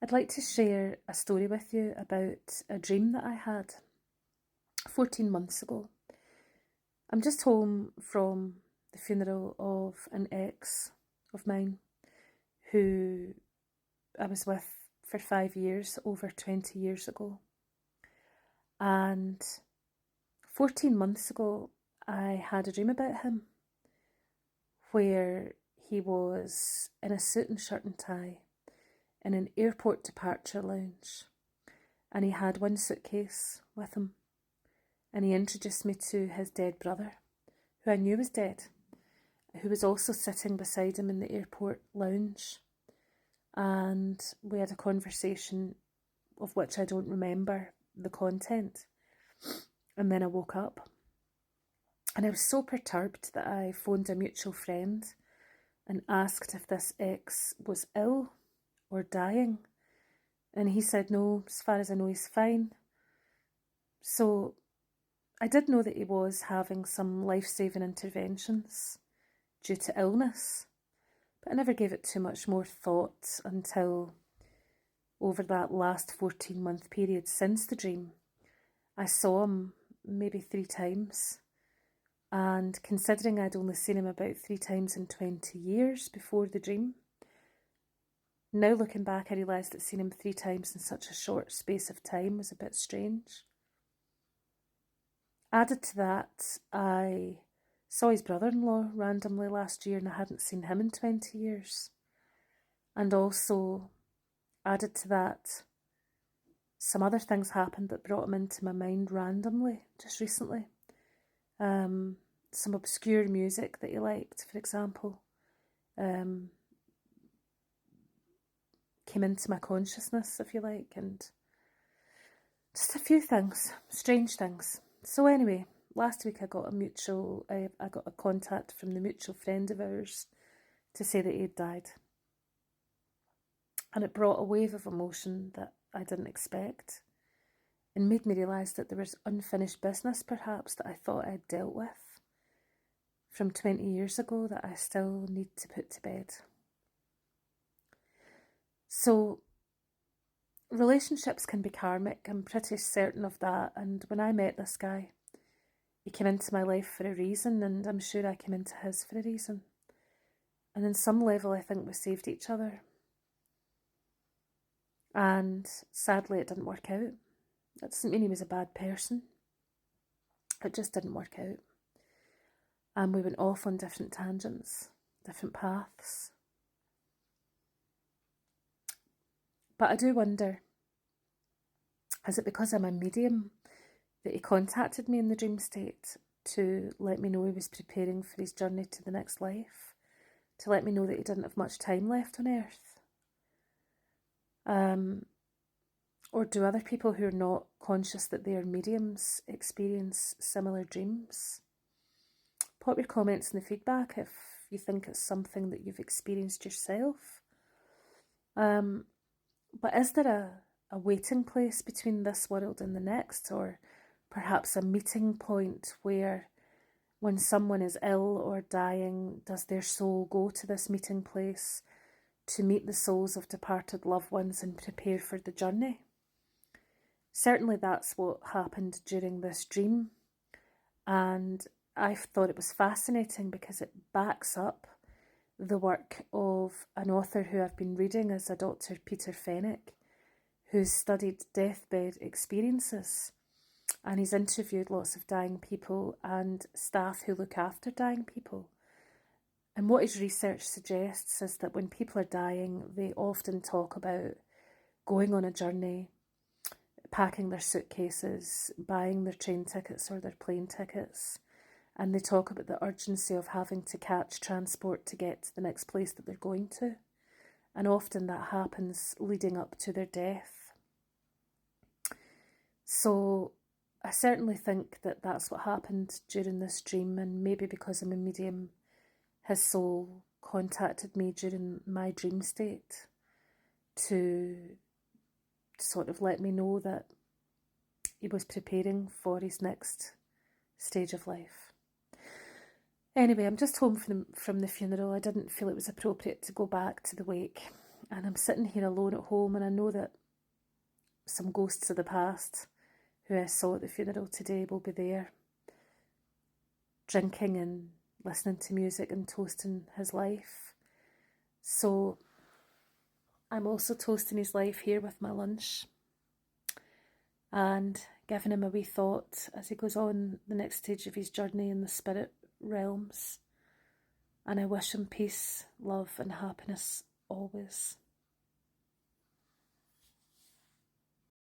I'd like to share a story with you about a dream that I had 14 months ago. I'm just home from the funeral of an ex of mine who I was with for 5 years, over 20 years ago. And 14 months ago, I had a dream about him where he was in a suit and shirt and tie in an airport departure lounge, and he had one suitcase with him, and he introduced me to his dead brother, who I knew was dead, who was also sitting beside him in the airport lounge, and we had a conversation of which I don't remember the content, and then I woke up, and I was so perturbed that I phoned a mutual friend and asked if this ex was ill or dying, and he said no, as far as I know he's fine. So I did know that he was having some life-saving interventions due to illness, but I never gave it too much more thought until over that last 14-month period since the dream. I saw him maybe 3 times, and considering I'd only seen him about 3 times in 20 years before the dream, now looking back, I realised that seeing him 3 times in such a short space of time was a bit strange. Added to that, I saw his brother-in-law randomly last year, and I hadn't seen him in 20 years. And also, added to that, some other things happened that brought him into my mind randomly, just recently. Some obscure music that he liked, for example, came into my consciousness, if you like, and just a few things, strange things. So anyway, last week I got a contact from the mutual friend of ours to say that he'd died. And it brought a wave of emotion that I didn't expect, and made me realise that there was unfinished business perhaps that I thought I'd dealt with from 20 years ago that I still need to put to bed. So relationships can be karmic, I'm pretty certain of that, and when I met this guy, he came into my life for a reason, and I'm sure I came into his for a reason. And on some level I think we saved each other. And sadly it didn't work out. That doesn't mean he was a bad person. It just didn't work out. And we went off on different tangents, different paths. But I do wonder, is it because I'm a medium that he contacted me in the dream state to let me know he was preparing for his journey to the next life, to let me know that he didn't have much time left on earth? Or do other people who are not conscious that they are mediums experience similar dreams? Pop your comments in the feedback if you think it's something that you've experienced yourself. But is there a waiting place between this world and the next, or perhaps a meeting point where when someone is ill or dying, does their soul go to this meeting place to meet the souls of departed loved ones and prepare for the journey? Certainly that's what happened during this dream, and I thought it was fascinating because it backs up the work of an author who I've been reading as a Dr. Peter Fenwick, who's studied deathbed experiences, and he's interviewed lots of dying people and staff who look after dying people. And what his research suggests is that when people are dying, they often talk about going on a journey, packing their suitcases, buying their train tickets or their plane tickets, and they talk about the urgency of having to catch transport to get to the next place that they're going to. And often that happens leading up to their death. So I certainly think that that's what happened during this dream, and maybe because I'm a medium, his soul contacted me during my dream state to sort of let me know that he was preparing for his next stage of life. Anyway, I'm just home from the funeral. I didn't feel it was appropriate to go back to the wake. And I'm sitting here alone at home, and I know that some ghosts of the past who I saw at the funeral today will be there, drinking and listening to music and toasting his life. So I'm also toasting his life here with my lunch and giving him a wee thought as he goes on the next stage of his journey in the spirit realms. And I wish him peace, love and happiness always.